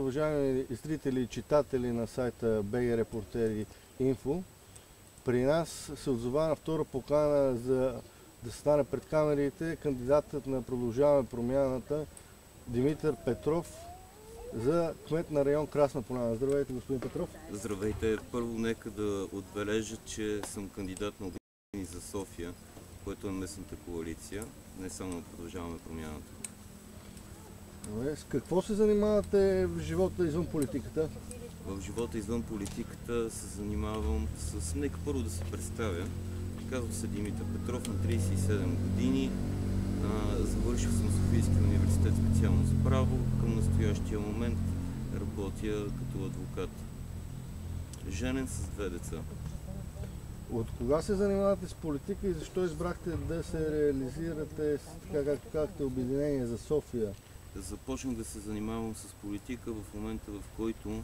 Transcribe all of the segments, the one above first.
уважаеми зрители и читатели на сайта BG Репортери Инфо. При нас се отзова на втора покана за да стане пред камерите кандидатът на Продължаваме промяната Димитър Петров за кмет на район Красна поляна. Здравейте, господин Петров. Здравейте. Първо нека да отбележа, че съм кандидат на Обединение за София, което е местната коалиция, не само на Продължаваме промяната. С какво се занимавате в живота извън политиката? В живота извън политиката се занимавам с... Нека първо да се представя. Казвам се Димитър Петров, на 37 години. Завършил съм Софийския университет специалност право. Към настоящия момент работя като адвокат. Женен с 2 деца. От кога се занимавате с политика и защо избрахте да се реализирате, така както казахте, Обединение за София? Започнах да се занимавам с политика в момента, в който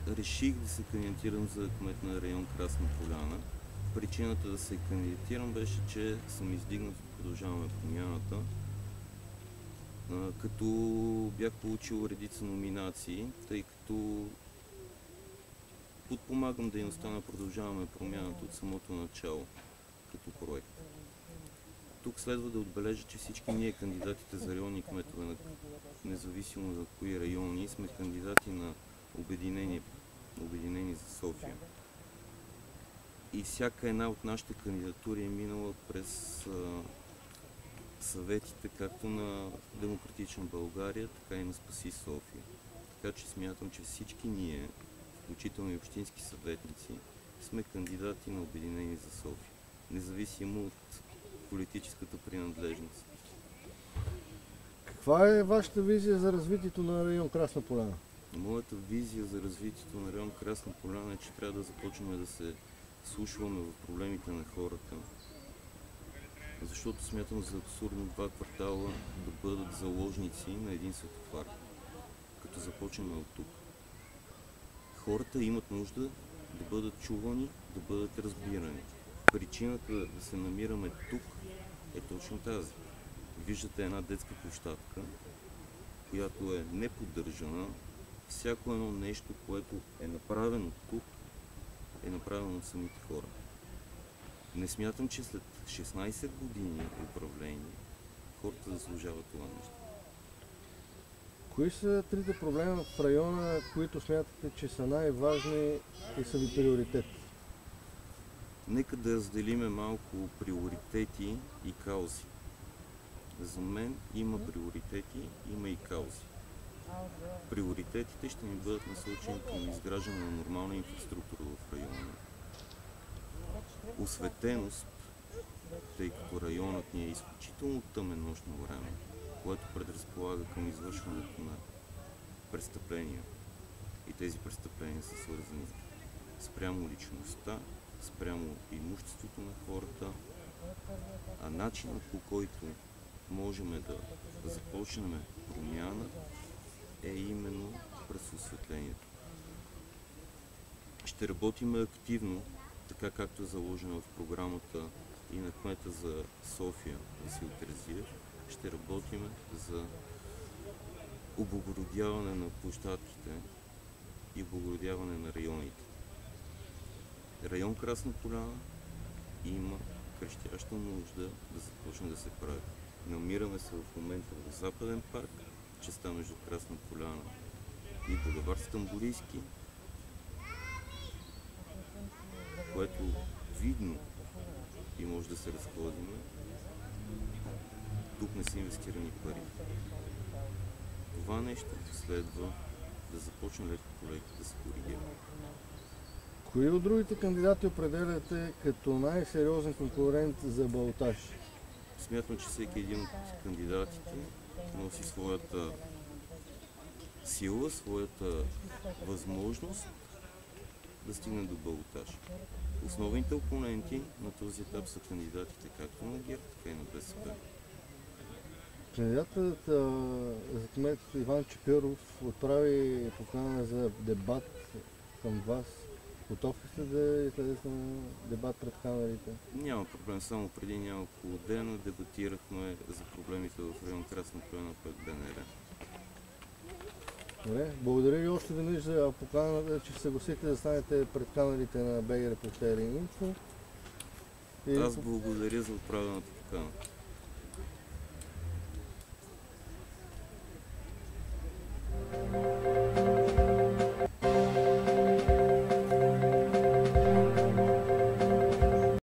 реших да се кандидатирам за кмет на район Красна поляна. Причината да се кандидатирам беше, че съм издигнат от Продължаваме промяната, като бях получил редица номинации, тъй като подпомагам дейността на Продължаваме промяната от самото начало като проект. Тук следва да отбележа, че всички ние, кандидатите за районни кметове, независимо за кои райони, сме кандидати на Обединение за София. И всяка една от нашите кандидатури е минала през съветите както на Демократична България, така и на Спаси София. Така че смятам, че всички ние, включително и общински съветници, сме кандидати на Обединение за София, независимо от политическата принадлежност. Каква е вашата визия за развитието на район Красна поляна? Моята визия за развитието на район Красна поляна е, че трябва да започнем да се вслушваме в проблемите на хората, защото смятам за абсурдно 2 квартала да бъдат заложници на един светофар, като започнем от тук. Хората имат нужда да бъдат чувани, да бъдат разбирани. Причината да се намираме тук е точно тази. Виждате една детска площадка, която е неподдържана. Всяко едно нещо, което е направено тук, е направено от самите хора. Не смятам, че след 16 години управление хората заслужават това нещо. Кои са трите проблема в района, които смятате, че са най-важни и са ви приоритет? Нека да разделиме малко приоритети и каузи. За мен има приоритети, има и каузи. Приоритетите ще ни бъдат насочени към изграждане на нормална инфраструктура в района. Осветеност, тъй като районът ни е изключително тъмен нощно време, което предразполага към извършването на престъпления. И тези престъпления са свързани спрямо личността, спрямо имуществото на хората, а начинът, по който можем да започнем промяна, е именно през осветлението. Ще работим активно, така както е заложено в програмата и на кмета за София Васил Терзиев. Ще работим за облагородяване на площадките и облагородяване на районите. Район Красна поляна има крещяща нужда да започне да се прави. Намираме се в момента в Западен парк, частта между Красна поляна и булевард Стамболийски, което видно и може да се разходиме. Тук не са инвестирани пари. Това нещо следва да започне леко по леко да се коригира. Кои от другите кандидати определяте като най-сериозен конкурент за балотаж? Смятам, че всеки един от кандидатите носи своята сила, своята възможност да стигне до балотаж. Основните опоненти на този етап са кандидатите както на ГЕРБ, така и на БСП. Кандидатът за кмет Иван Чакъров отправи покана за дебат към вас. Готов ли сте да излезете на дебат пред камерите? Няма проблем, само преди няколко дена дебатирахме за проблемите в район Красна поляна пред БНР. Добре. Благодаря ви още веднъж за поканата, че се съгласихте да станете пред камерите на БГ Репортери Инфо. Аз благодаря за отправената покана.